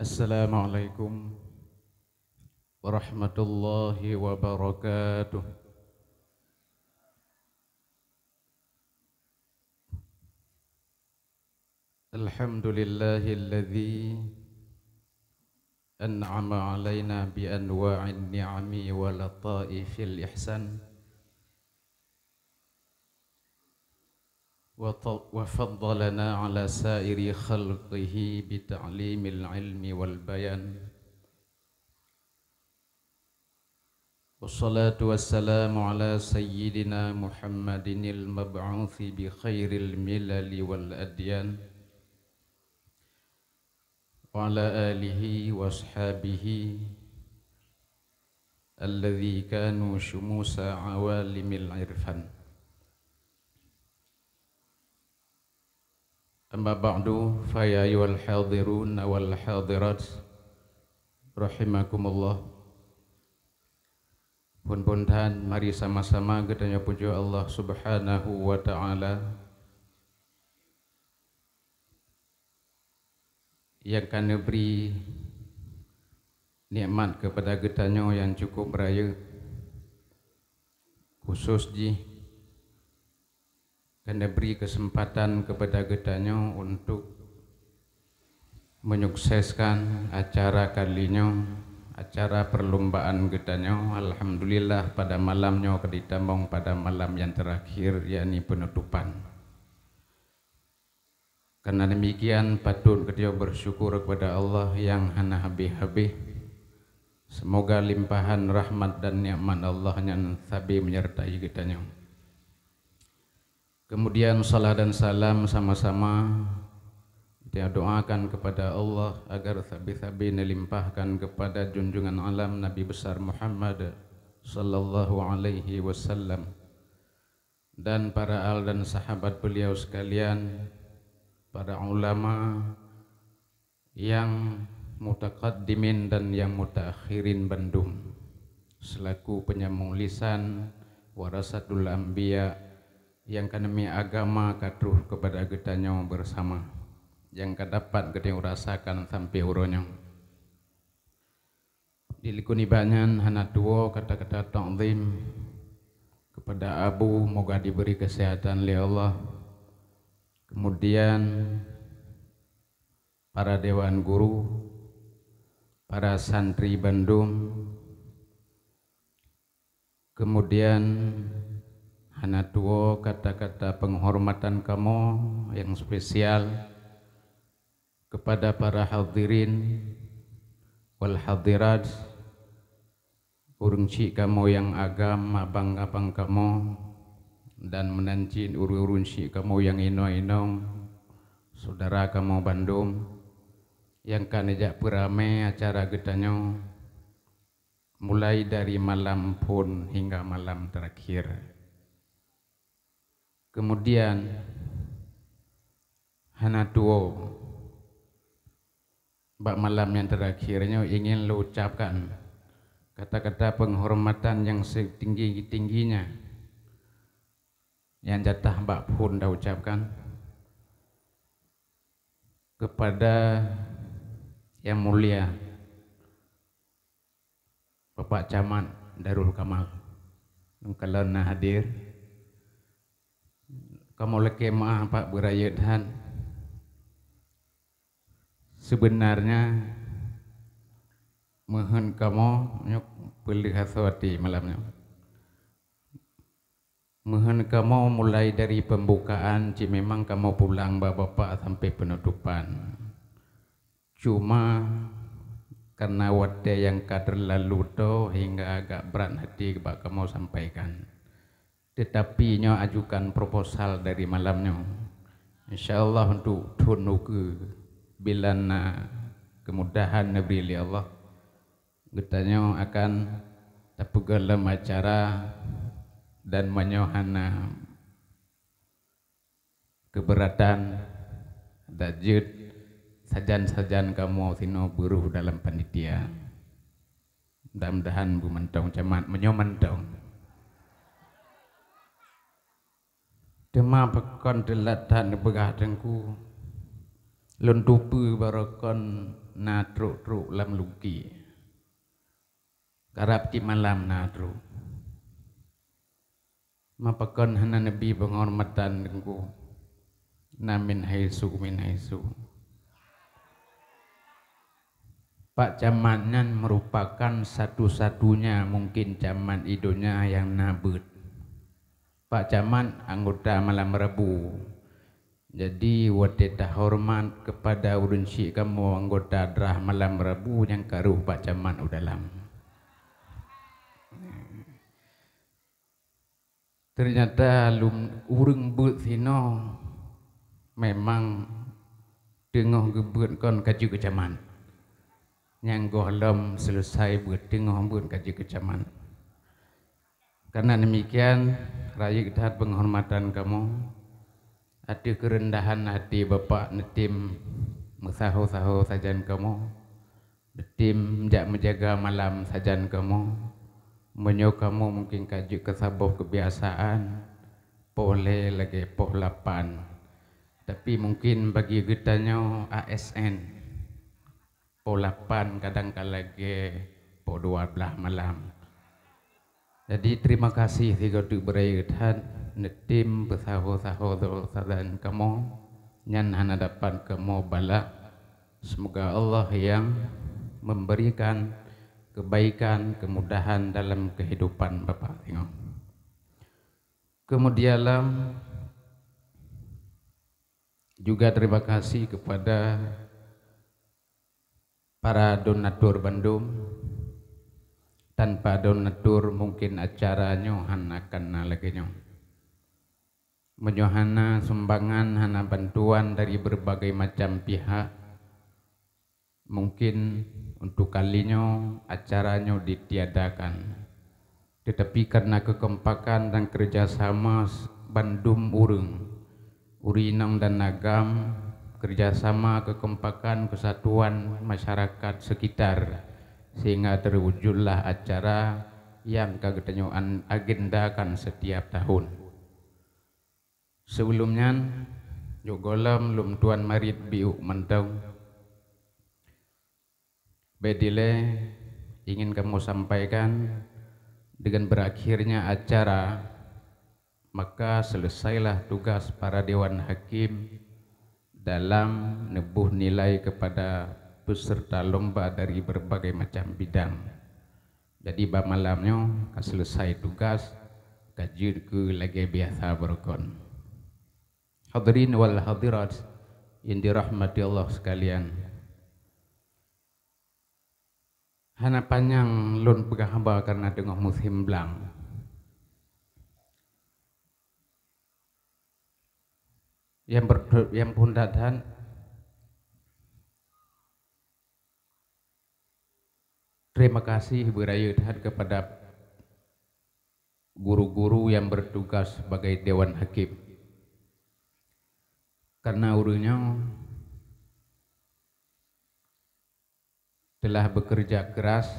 Assalamualaikum warahmatullahi wabarakatuh. Alhamdulillahilladzi an'ama alaina bi anwa'in ni'ami wa lataifil ihsan wa faddalana ala sairi khalqihi bi ta'limil ilmi wal bayan. Wassalatu wassalamu ala sayyidina Muhammadinil mab'uthi bi khairil milali wal adyan wa ala alihi wa ashabihi alladhi kanu syumusa awalimil irfan. Amma ba'du fa ya ayyuhal hadirun wal hadirat rahimakumullah. Pun-puntan mari sama-sama kita puji Allah Subhanahu wa taala yang kan beri nikmat kepada kitanya yang cukup raya, khusus ji kan beri kesempatan kepada kitanya untuk menyukseskan acara kalinya, acara perlombaan kitanya. Alhamdulillah pada malamnya ditambang pada malam yang terakhir, yakni penutupan. Karena demikian patut kita bersyukur kepada Allah yang hana habis-habis. Semoga limpahan rahmat dan nikmat Allah yang sabi menyertai kitanya. Kemudian salat dan salam sama-sama kita doakan kepada Allah agar sabi-sabi melimpahkan kepada junjungan alam Nabi besar Muhammad sallallahu alaihi wasallam dan para al dan sahabat beliau sekalian, para ulama yang mutaqaddimin dan yang mutaakhirin Bandung, selaku penyambung lisan warasatul anbiya yang kanami agama katruh kepada kitanya bersama, yang kadapat kita rasakan sampai uronya. Dilikuni banyak hana dua kata-kata ta'zim kepada Abu, moga diberi kesehatan oleh Allah. Kemudian para dewan guru, para santri Bandung, kemudian hana dua kata-kata penghormatan kamu yang spesial kepada para hadirin wal hadirat, urung cik kamu yang agam, abang-abang kamu dan menancin urun cik kamu yang ino-ino, saudara kamu Bandung yang kan ajak beramai acara getanya mulai dari malam pun hingga malam terakhir. Kemudian hana dua bak malam yang terakhirnya ingin lo ucapkan kata-kata penghormatan yang setinggi-tingginya yang jatah bak pun dah ucapkan kepada yang mulia Bapak Camat Darul Kamal. Kalau nak hadir, kamu leke maaf Pak Berayathan. Sebenarnya mohon kamu nyok pilih haswati malamnya. Mohon kamu mulai dari pembukaan, ci memang kamu pulang bapak sampai penutupan. Cuma karena wadah yang kader lalu to hingga agak berat hati bak kamu sampaikan. Tetapi nyo ajukan proposal dari malamnya. Insyaallah untuk tunuku bila na kemudahan Nabi Allah. Getanya akan tapugalam acara dan menyohana keberatan dajud sajan-sajan kamu sino buruh dalam panitia. Mudah-mudahan Bu Mentong Camat menyomentong. Dema pekon delatan begah dengku luntupu barakon na truk lam luki karap ti malam na truk mapakon hana nabi penghormatan dengku na min haisu Pak Camatnan merupakan satu-satunya mungkin camat idonya yang nabut. Pak Camat anggota malam Rabu. Jadi wadita hormat kepada urun syik kamu anggota drah malam Rabu yang karuh Pak Camat udalam. Ternyata urung but sino memang dengoh gebut kon kaju kecaman. Yang gohlom selesai bertengah buat kaji kecaman. Karena demikian raya kita penghormatan kamu, ada kerendahan hati Bapak netim mesahu-sahu sajan kamu, netim jak menjaga malam sajan kamu, menyo kamu mungkin kaji kesabuh kebiasaan, boleh lagi poh 8, tapi mungkin bagi kitanya ASN. Po 8 kadang-kala lagi po 12 malam. Jadi terima kasih tiga tu berayutan netim bersahu-sahu sadan kamu nyan hadapan kamu balak. Semoga Allah yang memberikan kebaikan, kemudahan dalam kehidupan Bapak tengok. Kemudian juga terima kasih kepada para donatur Bandung. Tanpa donatur mungkin acaranya hana kena lagi nyo. Menyohana sumbangan hana bantuan dari berbagai macam pihak. Mungkin untuk kalinya acaranya ditiadakan. Tetapi karena kekompakan dan kerjasama Bandung Urinong dan Nagam, kerjasama, kekompakan, kesatuan masyarakat sekitar sehingga terwujudlah acara yang kagetanyoan agendakan setiap tahun. Sebelumnya jogolam lum tuan marit biuk mentong bedile ingin kamu sampaikan dengan berakhirnya acara maka selesailah tugas para dewan hakim dalam nebuh nilai kepada peserta lomba dari berbagai macam bidang. Jadi malamnya selesai tugas kajir ke lagi biasa berkon. Hadirin wal hadirat yang dirahmati Allah sekalian. Hana panjang lun pegahaba karena tengah musim belang. Yang pundatan terima kasih berayutan kepada guru-guru yang bertugas sebagai Dewan Hakim karena urunya telah bekerja keras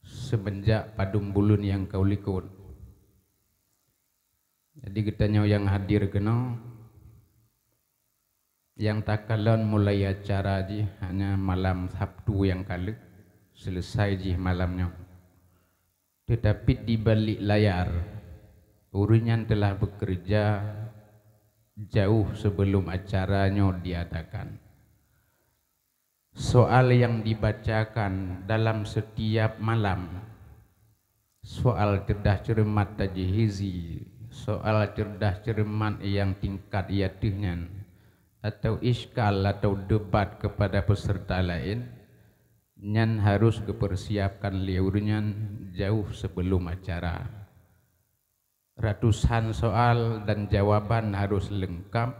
semenjak padum bulun yang kau likut. Jadi kitanya yang hadir kena yang takalan mulai acara ji hanya malam Sabtu yang kali selesai ji malamnya. Tetapi di balik layar urunya telah bekerja jauh sebelum acaranya diadakan. Soal yang dibacakan dalam setiap malam, soal cerdas cermat tajhizi, soal cerdas cermat yang tingkat yatihnya, atau iskal atau debat kepada peserta lain, nyan harus dipersiapkan liurnya jauh sebelum acara. Ratusan soal dan jawaban harus lengkap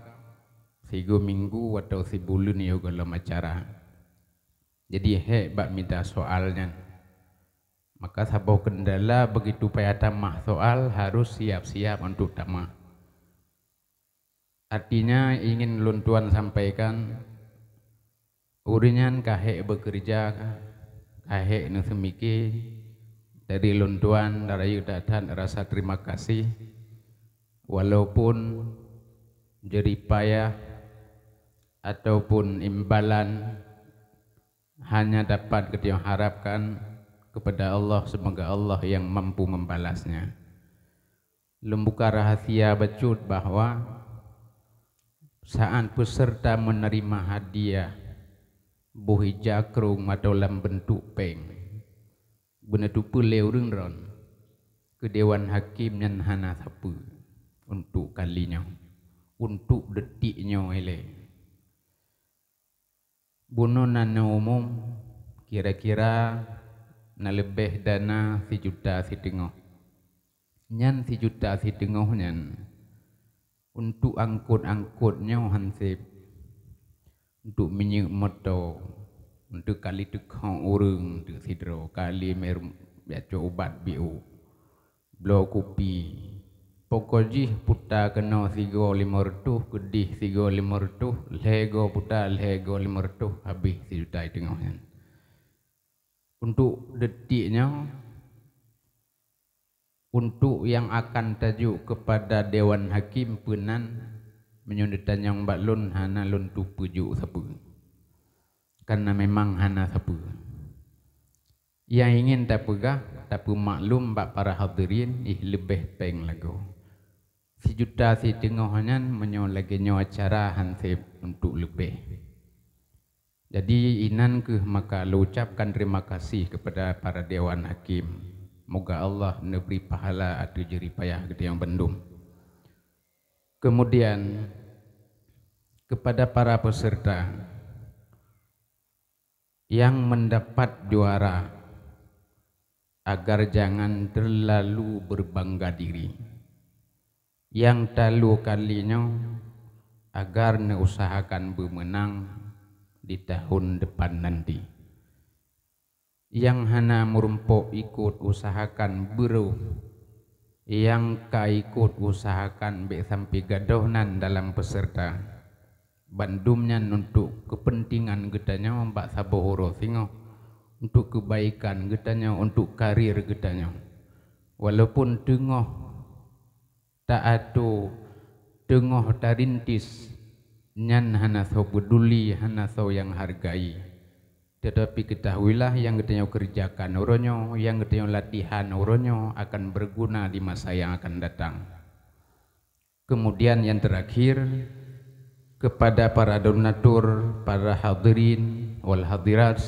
3 minggu atau sebulan ya dalam acara. Jadi hebat minta soalnya. Maka sabau kendala begitu payah tamah soal harus siap-siap untuk tamah. Artinya ingin luntuan sampaikan urinyan kahek bekerja kahek nusemiki dari luntuan dari datang rasa terima kasih walaupun jerih payah ataupun imbalan hanya dapat kita harapkan kepada Allah, semoga Allah yang mampu membalasnya. Lembuka rahasia bacut bahwa saat peserta menerima hadiah buhi jakrung atau dalam bentuk peng, guna tu peleu ron ke Dewan Hakim yang hana sapu untuk kalinya, untuk detiknya ele. Bununan umum kira-kira na lebih dana 1,5 juta. Nyan 1,5 juta nyan untuk angkut-angkutnya hansip, untuk minyak motor, untuk kali tekong urung, untuk sidro, kali merum biaco ubat biu, blo kopi, pokoknya puta kena 3.500, kedih 3.500, lego puta lego 500, habis 1 juta tengahnya. Untuk detiknya, untuk yang akan tajuk kepada Dewan Hakim penan menyundetan yang baklun hana lun tu pujuk sapu, karena memang hana sapu. Yang ingin tak pegah, tapi maklum bak para hadirin lebih peng lagu 1,5 juta menyo lagi nyo acara hansip untuk lebih. Jadi inan ke maka lu ucapkan terima kasih kepada para Dewan Hakim. Moga Allah memberi pahala atau jerih payah gede yang bendum. Kemudian kepada para peserta yang mendapat juara, agar jangan terlalu berbangga diri. Yang talu kalinya agar usahakan bermenang di tahun depan nanti. Yang hana merumpok ikut usahakan beru, yang ikut usahakan be sampai gadohnan dalam peserta. Bandumnya untuk kepentingan getanya mbak sabohoro singo, untuk kebaikan getanya, untuk karir getanya. Walaupun tengah tak atu, tengah tarintis, nyan hana so peduli, hana so yang hargai. Tetapi ketahuilah yang kita kerjakan uronyo, yang kita latihan uronyo akan berguna di masa yang akan datang. Kemudian yang terakhir, kepada para donatur, para hadirin wal hadirat,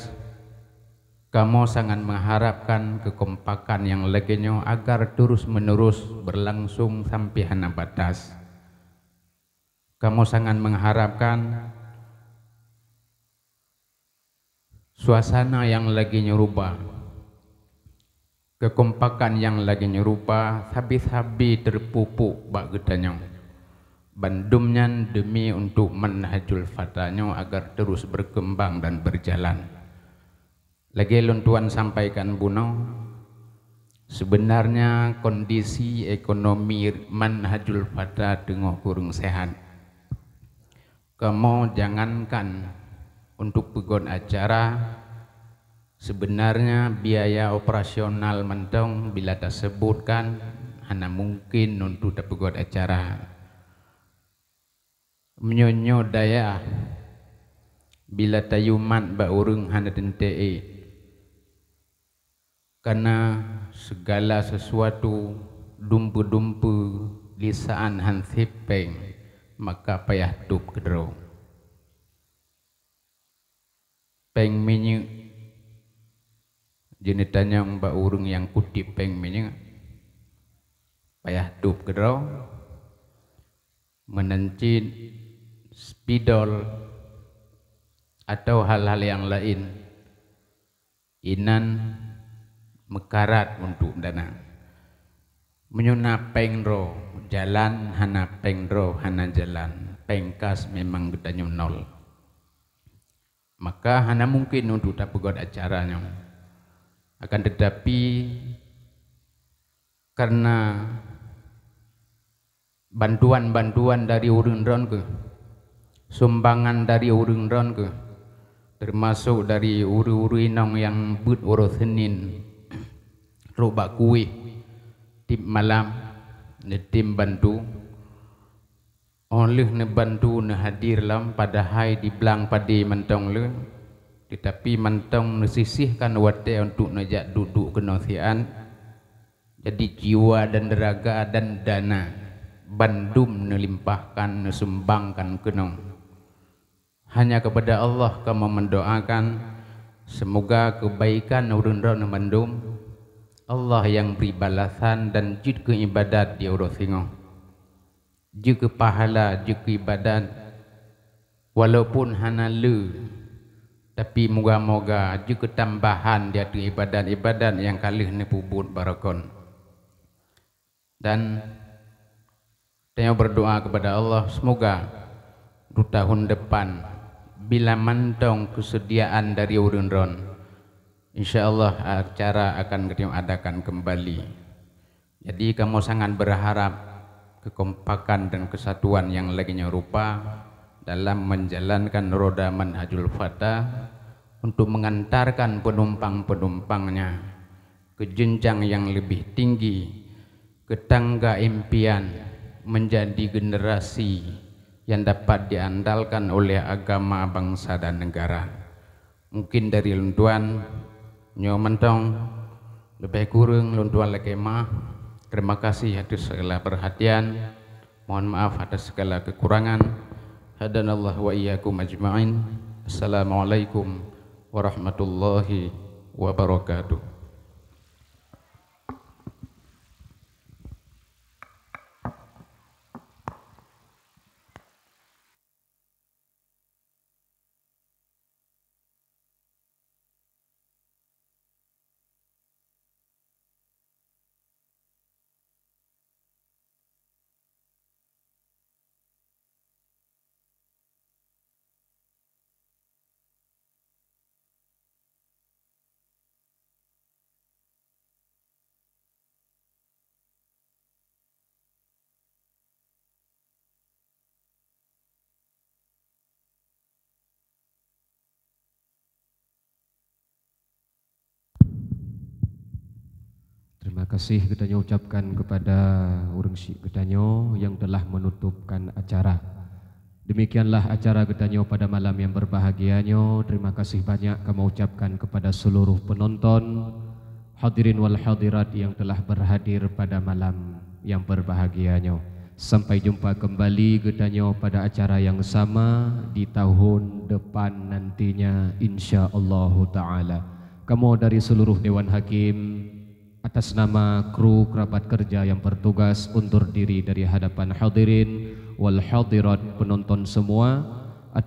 kamu sangat mengharapkan kekompakan yang laginya agar terus menerus berlangsung sampai hana batas. Kamu sangat mengharapkan suasana yang lagi nyerubah, kekompakan yang lagi nyerubah, habis-habis terpupuk bak getanya. Bandumnya demi untuk manhajul fatanya agar terus berkembang dan berjalan. Lagi luntuan sampaikan buno, sebenarnya kondisi ekonomi manhajul fata tengah kurang sehat. Kamu jangankan untuk pegon acara, sebenarnya biaya operasional mentong bila tersebutkan hanya mungkin untuk pegon acara. Menyonyo daya bila tayumat ba urung hana dentee, karena segala sesuatu dumpu-dumpu lisaan hansipeng maka payah tup kedro. Peng minyak jenitanya mbak urung yang kutip peng minyak payah tup kedro, menencit spidol atau hal-hal yang lain, inan mekarat untuk dana. Menyuna pengro jalan hana pengro hana jalan, pengkas memang gedanya nol. Maka hana mungkin untuk tak pegod acaranya. Akan tetapi karena bantuan-bantuan dari urang ron ke, sumbangan dari urang ron ke, termasuk dari uru-uru inong yang but urus Senin, robak kuih, tim malam, tim bantu, oleh ne bantu ne hadir lam pada hai di belang padi mentong le, tetapi mentong ne sisihkan wate untuk nejak duduk kenosian. Jadi jiwa dan raga dan dana bandum ne limpahkan, ne sumbangkan kenong. Hanya kepada Allah kamu mendoakan semoga kebaikan urun-urun bandum Allah yang beri balasan dan jid ke ibadat di urus singo, jid ke pahala, jid ke ibadat walaupun hana le, tapi moga-moga jid ke tambahan dia tu ibadat-ibadat yang kalih ne pubut barakon. Dan saya berdoa kepada Allah semoga di tahun depan bila mantong kesediaan dari urun-urun, InsyaAllah acara akan kita adakan kembali. Jadi kamu sangat berharap kekompakan dan kesatuan yang lainnya rupa dalam menjalankan roda manhajul fatah untuk mengantarkan penumpang-penumpangnya ke jenjang yang lebih tinggi, ke tangga impian menjadi generasi yang dapat diandalkan oleh agama, bangsa dan negara. Mungkin dari luntuan nyo mentong lebih kurang luntuan lekemah. Terima kasih atas segala perhatian, mohon maaf atas segala kekurangan. Hadanallah wa iyyakum ajma'in. Assalamualaikum warahmatullahi wabarakatuh. Terima kasih kita ucapkan kepada urang syik ketanyo yang telah menutupkan acara. Demikianlah acara ketanyo pada malam yang berbahagianyo. Terima kasih banyak kami ucapkan kepada seluruh penonton, hadirin wal hadirat yang telah berhadir pada malam yang berbahagianyo. Sampai jumpa kembali ketanyo pada acara yang sama di tahun depan nantinya insya-Allah taala. Kamu dari seluruh Dewan Hakim atas nama kru kerabat kerja yang bertugas undur diri dari hadapan hadirin wal hadirat penonton semua.